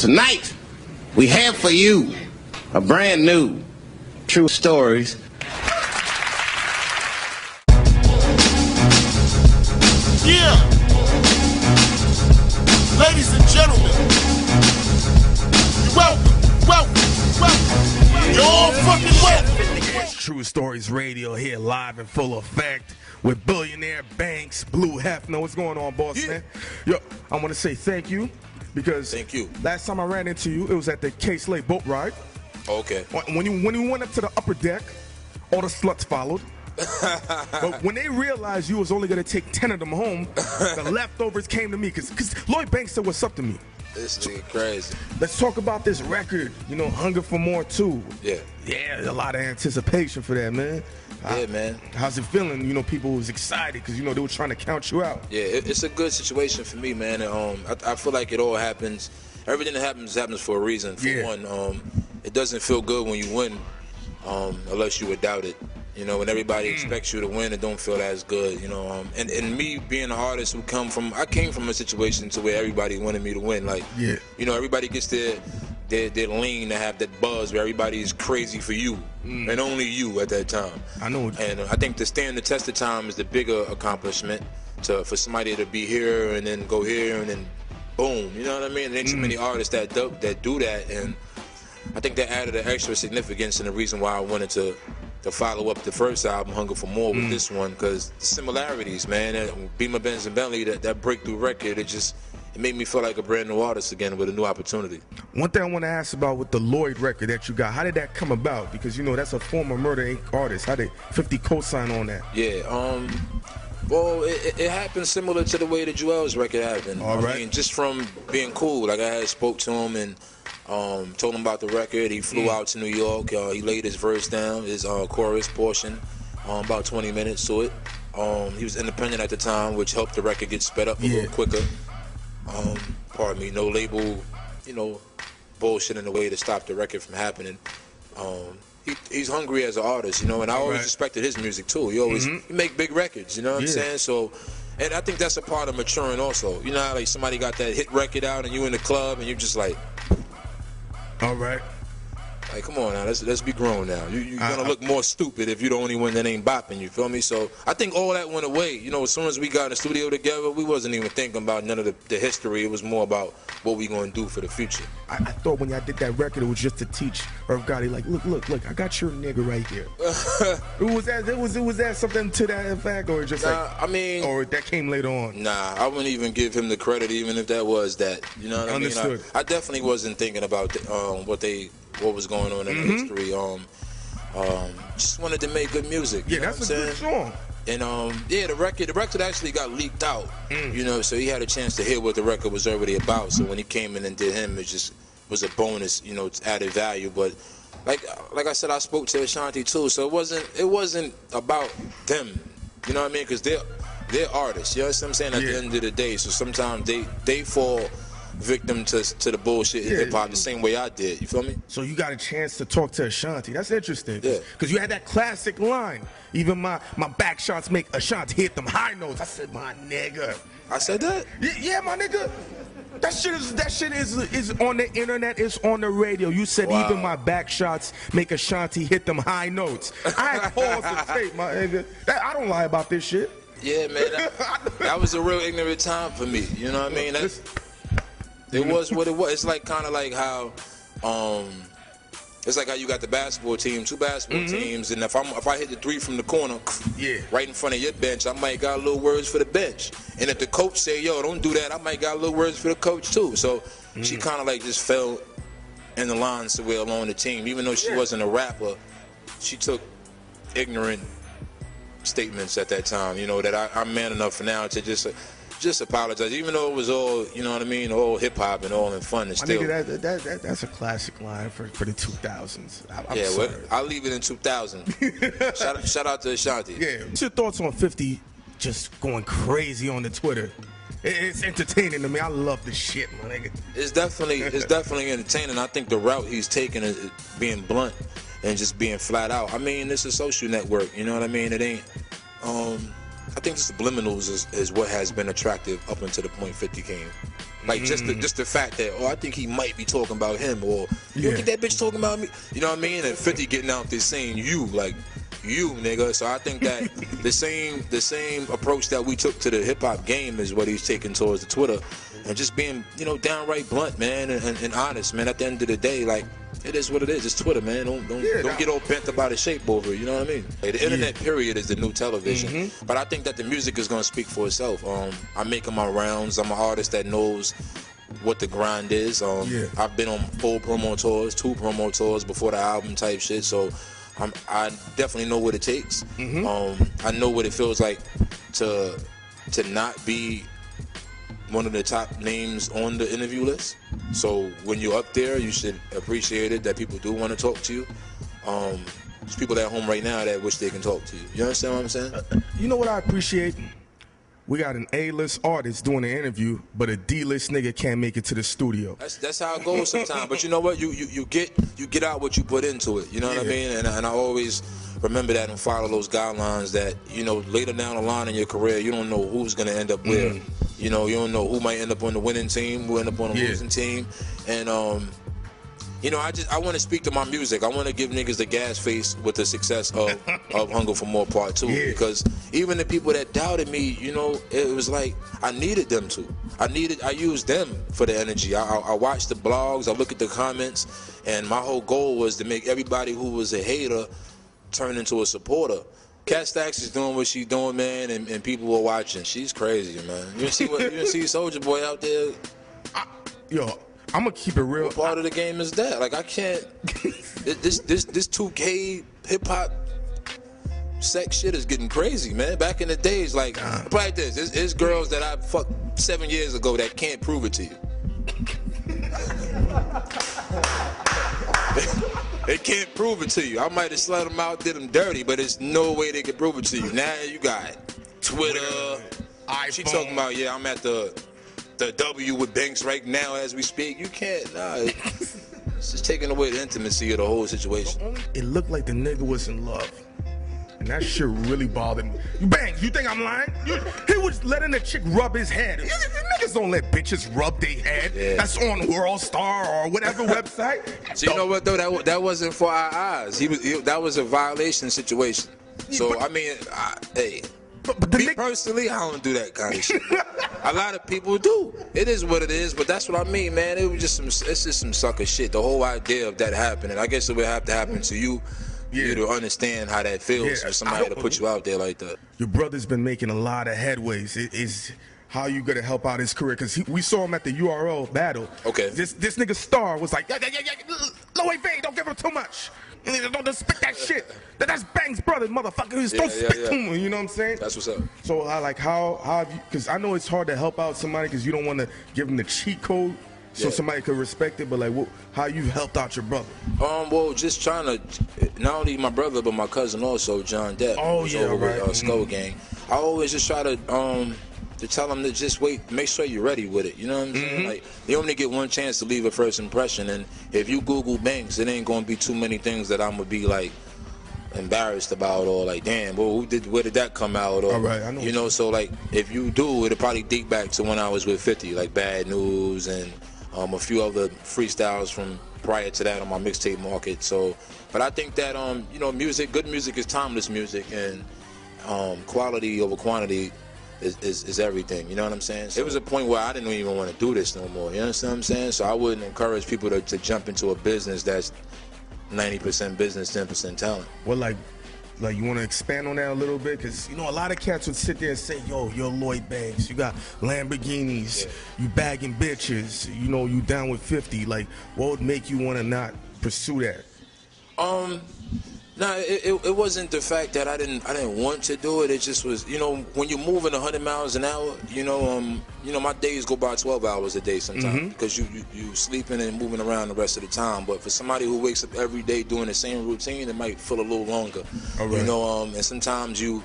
Tonight, we have for you a brand new True Stories. Yeah! Ladies and gentlemen, welcome. You're all fucking welcome. It's True Stories Radio here live in full effect with Billionaire Banks, Blue Hefner. What's going on, boss, man? Yo, I want to say thank you because thank you. Last time I ran into you, it was at the K-Slate boat ride. Okay. When you went up to the upper deck, all the sluts followed. But when they realized you was only going to take 10 of them home, the leftovers came to me because Lloyd Banks said what's up to me. This nigga crazy. Let's talk about this record, Hunger for More 2. Yeah. Yeah, a lot of anticipation for that, man. Yeah, man. How's it feeling? People was excited because, they were trying to count you out. Yeah, it's a good situation for me, man. I feel like it all happens. Everything that happens for a reason. For one, it doesn't feel good when you win unless you would doubt it. When everybody expects you to win, it don't feel as good, And me being an artist I came from a situation to where everybody wanted me to win. Like, everybody gets their lean to have that buzz where everybody is crazy for you and only you at that time. I know. And I think to stand the test of time is the bigger accomplishment for somebody to be here and then go here and then boom, you know what I mean? And there's so many artists that do that, and I think that added an extra significance and the reason why I wanted to follow up the first album, Hunger for More, with this one, because the similarities, man. Beamer, Benz, and Bentley, that breakthrough record, it made me feel like a brand new artist again with a new opportunity. One thing I want to ask about with the Lloyd record that you got, how did that come about? Because, that's a former Murder Inc. artist. How did 50 co-sign on that? Yeah, well, it happened similar to the way the Jewel's record happened. All right. I mean, just from being cool. Like, I had spoke to him and told him about the record. He flew out to New York. He laid his verse down, his chorus portion, about 20 minutes to it. He was independent at the time, which helped the record get sped up a little quicker. Pardon me, no label, bullshit in a way to stop the record from happening. He's hungry as an artist, and I always respected his music too. He make big records, you know what I'm saying? So, and I think that's a part of maturing also. You know how like somebody got that hit record out and you in the club and you're just like, all right. Like, come on now, let's be grown now. You're gonna look more stupid if you're the only one that ain't bopping, you feel me? So I think all that went away. As soon as we got in the studio together, we wasn't even thinking about none of the history. It was more about what we gonna do for the future. I thought when y'all did that record, it was just to teach Irv Gotti, like, look, I got your nigga right here. was that something to that effect, or just or that came later on? Nah, I wouldn't even give him the credit, even if that was that. You know what I mean? I definitely wasn't thinking about what was going on in the history. Just wanted to make good music. Yeah, that's a good song. And the record actually got leaked out. So he had a chance to hear what the record was already about. So when he came in and did him, it just was a bonus. It's added value. But like I said, I spoke to Ashanti too. So it wasn't about them. You know what I mean? Because they're artists. You know what I'm saying? At the end of the day, so sometimes they fall victim to the bullshit in hip-hop the same way I did. You feel me? So you got a chance to talk to Ashanti. That's interesting. Because you had that classic line. Even my back shots make Ashanti hit them high notes. I said, my nigga. I said that? Yeah, my nigga. That shit is on the internet. It's on the radio. You said even my back shots make Ashanti hit them high notes. I had paused the tape, my nigga. I don't lie about this shit. Yeah, man. That was a real ignorant time for me. You know what I mean? It was what it was. It's like kind of like how, it's like how you got the basketball team, two basketball teams, and if I hit the three from the corner, right in front of your bench, I might got a little words for the bench. And if the coach say, yo, don't do that, I might got a little words for the coach too. So she kind of like just fell in the line somewhere along the team. Even though she wasn't a rapper, she took ignorant statements at that time. That I'm man enough for now to just apologize, even though it was all, you know what I mean, all hip hop and all in fun. And still, that's a classic line for the 2000s. I'm sorry. Well, I'll leave it in 2000. shout out to Ashanti. Yeah. What's your thoughts on 50 just going crazy on the Twitter? It's entertaining to me. I love this shit, my nigga. It's definitely entertaining. I think the route he's taking is being blunt and just being flat out. I mean, it's a social network. You know what I mean? It ain't. I think the subliminals is what has been attractive up until the point 50 came. Like just the fact that, oh, I think he might be talking about him, or you look at that bitch talking about me. You know what I mean? And 50 getting out there saying you, like, you, nigga. So I think that the same approach that we took to the hip hop game is what he's taking towards the Twitter, and just being, you know, downright blunt, man, and honest, man. At the end of the day, like, it is what it is. It's Twitter, man. Don't get all bent about a shape over it. You know what I mean? Like, the internet period is the new television. But I think that the music is gonna speak for itself. I'm making my rounds. I'm an artist that knows what the grind is. I've been on 4 promo tours, 2 promo tours before the album type shit. So I definitely know what it takes. I know what it feels like to not be one of the top names on the interview list. So when you're up there, you should appreciate it that people do want to talk to you. There's people at home right now that wish they can talk to you. You understand what I'm saying? You know what I appreciate? We got an A-list artist doing an interview, but a D-list nigga can't make it to the studio. That's how it goes sometimes. But you know what? You get out what you put into it. You know what I mean? And I always remember that and follow those guidelines that, you know, later down the line in your career, you don't know who's gonna end up where. You know, you don't know who might end up on the winning team, who end up on the losing team. And you know, I want to speak to my music. I want to give niggas the gas face with the success of Hunger for More Part 2. Because even the people that doubted me, you know, it was like I needed them to. I used them for the energy. I watched the blogs, I look at the comments, and my whole goal was to make everybody who was a hater turn into a supporter. Cat Stacks is doing what she's doing, man, and people are watching. She's crazy, man. You see Soulja Boy out there? Yo, I'm gonna keep it real. What part of the game is that? Like, I can't. This 2K hip hop sex shit is getting crazy, man. Back in the days, like this, there's girls that I fucked 7 years ago that can't prove it to you. They can't prove it to you. I might have slid them out, did them dirty, but there's no way they can prove it to you. Now you got Twitter. She talking about, yeah, I'm at the W with Banks right now as we speak. You can't, nah. It's just taking away the intimacy of the whole situation. It looked like the nigga was in love. And that shit really bothered me. Banks, you think I'm lying? He was letting the chick rub his head. Niggas don't let bitches rub their head. That's on World Star or whatever website. So you know what though? That wasn't for our eyes. That was a violation situation. So I mean, hey. But me personally, I don't do that kind of shit. A lot of people do. It is what it is, but that's what I mean, man. It's just some sucker shit. The whole idea of that happening, I guess it would have to happen to you. You to understand how that feels for somebody to put you out there like that. Your brother's been making a lot of headways. Is how you gonna help out his career? Because we saw him at the URL battle. Okay. This nigga Star was like, Lloyd, don't give him too much. Don't spit that shit. That's Bang's brother, motherfucker. Just don't spit to him. You know what I'm saying? That's what's up. So how have you? Because I know it's hard to help out somebody because you don't want to give them the cheat code. So somebody could respect it, but like, how you helped out your brother? Well, just trying to, not only my brother, but my cousin also, John Depp. Who's over with Skull Gang. I always just try to tell them to just wait, make sure you're ready with it. You know what I'm saying? Like, you only get one chance to leave a first impression, and if you Google Banks, it ain't gonna be too many things that I'm gonna be like embarrassed about, or like, damn, well, where did that come out? Or, I know. You know, so like, if you do, it'll probably dig back to when I was with 50, like Bad News and a few other freestyles from prior to that on my mixtape market. So, but I think that you know, good music is timeless music, and quality over quantity is everything. You know what I'm saying? So it was a point where I didn't even want to do this no more. You understand what I'm saying? So I wouldn't encourage people to jump into a business that's 90% business, 10% talent. Well, like you want to expand on that a little bit? Because, you know, a lot of cats would sit there and say, yo, you're Lloyd Banks. You got Lamborghinis. You bagging bitches. You know, you down with 50. Like, what would make you want to not pursue that? No, it wasn't the fact that I didn't want to do it. It just was, you know, when you're moving 100 miles an hour, you know, my days go by 12 hours a day sometimes because you sleeping and moving around the rest of the time. But for somebody who wakes up every day doing the same routine, it might feel a little longer. You know, and sometimes you're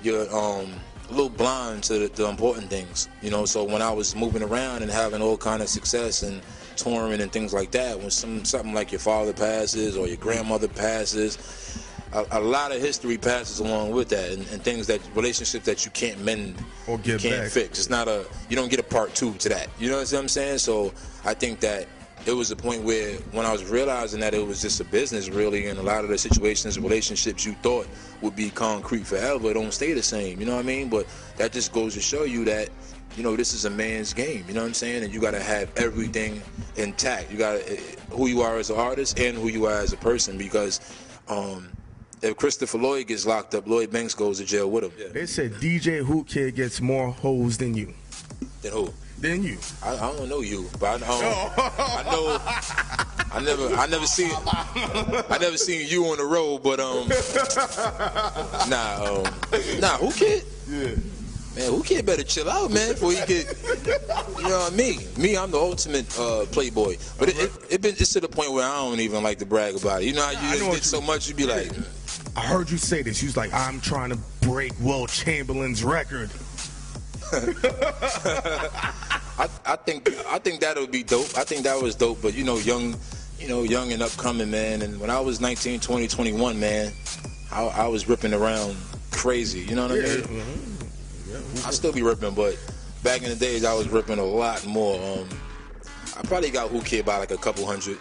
a little blind to the important things. You know, so when I was moving around and having all kind of success and touring and things like that, when something like your father passes or your grandmother passes, a lot of history passes along with that, and things that relationships that you can't mend or you can't fix. It's not you don't get a part 2 to that. You know what I'm saying? So I think that it was a point where when I was realizing that it was just a business really, and a lot of the situations, relationships you thought would be concrete forever don't stay the same. You know what I mean? But that just goes to show you that, you know, this is a man's game. You know what I'm saying? And you got to have everything intact. You got who you are as an artist and who you are as a person, because if Christopher Lloyd gets locked up, Lloyd Banks goes to jail with him. Yeah. They said DJ Who Kid gets more hoes than you. Than who? Than you. I don't know you, but I never seen you on the road, but nah, Who Kid? Yeah. Man, Who Kid better chill out, man, before he get, you know what I mean? Me, I'm the ultimate playboy. But it's to the point where I don't even like to brag about it. You know how you did so much, you be like... I heard you say this. You was like, I'm trying to break Will Chamberlain's record. I think that'll be dope. I think that was dope, but young and upcoming, man. And when I was 19, 20, 21, man, I was ripping around crazy. You know what I mean? Mm-hmm. I still be ripping, but back in the days, I was ripping a lot more. I probably got Who Kid by like a couple hundred.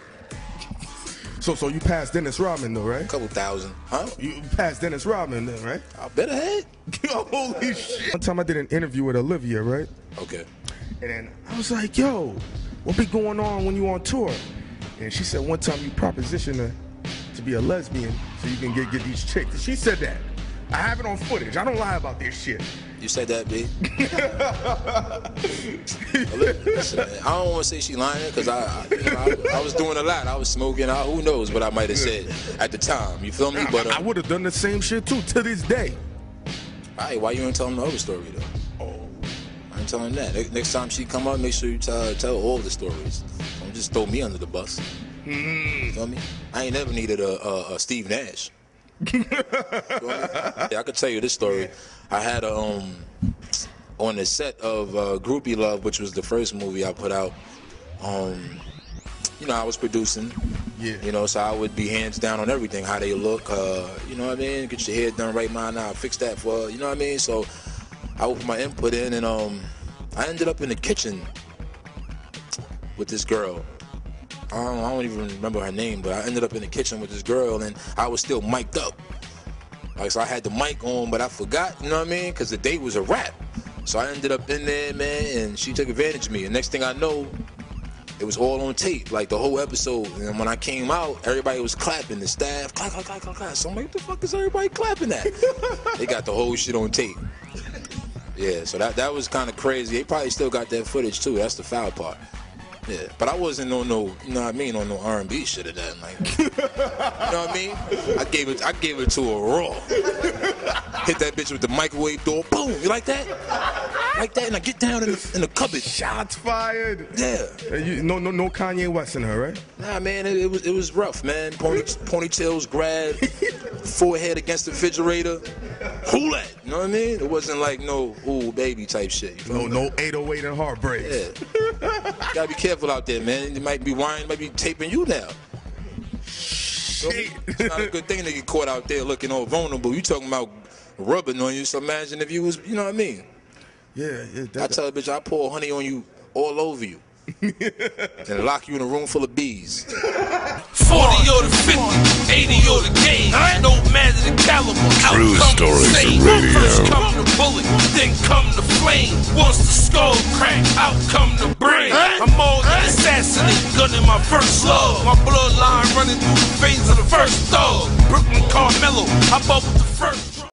So you passed Dennis Rodman though, right? A couple thousand, huh? You passed Dennis Rodman then, right? I bet I had. Holy shit! One time I did an interview with Olivia, right? Okay. And then I was like, yo, what be going on when you on tour? And she said one time you propositioned her to be a lesbian so you can get these chicks. She said that. I have it on footage. I don't lie about this shit. You said that, B? Listen, man, I don't want to say she lying, because I was doing a lot. I was smoking. Who knows what I might have said at the time. You feel me? But I would have done the same shit too to this day. All right, why you ain't telling the other story though? Oh, I ain't telling that. Next time she come up, make sure you tell all the stories. Don't just throw me under the bus. You feel me? I ain't never needed a Steve Nash. Yeah, I could tell you this story. I had on the set of Groupie Love, which was the first movie I put out. I was producing. Yeah. So I would be hands down on everything, how they look. You know what I mean? Get your hair done right, man. Now fix that for. You know what I mean? So I would put my input in, and I ended up in the kitchen with this girl. I don't even remember her name, but I ended up in the kitchen with this girl, and I was still mic'd up. Like, so I had the mic on, but I forgot, you know what I mean? Because the date was a wrap. So I ended up in there, man, and she took advantage of me. And next thing I know, it was all on tape, like the whole episode. And when I came out, everybody was clapping. The staff, clap, clap, clap, clap, clap. So I'm like, what the fuck is everybody clapping at? They got the whole shit on tape. Yeah, so that was kind of crazy. They probably still got that footage, too. That's the foul part. Yeah, but I wasn't on no, you know what I mean, on no R&B shit or that. Like, you know what I mean? I gave it to her raw. Hit that bitch with the microwave door. Boom! You like that? Like that, and I get down in the cupboard. Shots fired. Yeah. No Kanye West in her, right? Nah, man, it was rough, man. Ponytails grabbed, forehead against the refrigerator. Who that? You know what I mean? It wasn't like no ooh baby type shit. No 808 and heartbreak. Yeah. Gotta be careful out there, man. It might be wine, might be taping you down. Shit. It's not a good thing to get caught out there looking all vulnerable. You talking about rubbing on you, so imagine if you was, you know what I mean? Yeah. I tell a bitch, I pour honey on you all over you. And lock you in a room full of bees. 40 or the 50, 80 or the game. No matter the caliber. True stories of radio. First come the bullet, then come the flame. Once the skull crack, out come the brain. I'm more than assassinate, gun in my first love. My bloodline running through the veins of the first dog. Brooklyn Carmelo, I bubbled the first.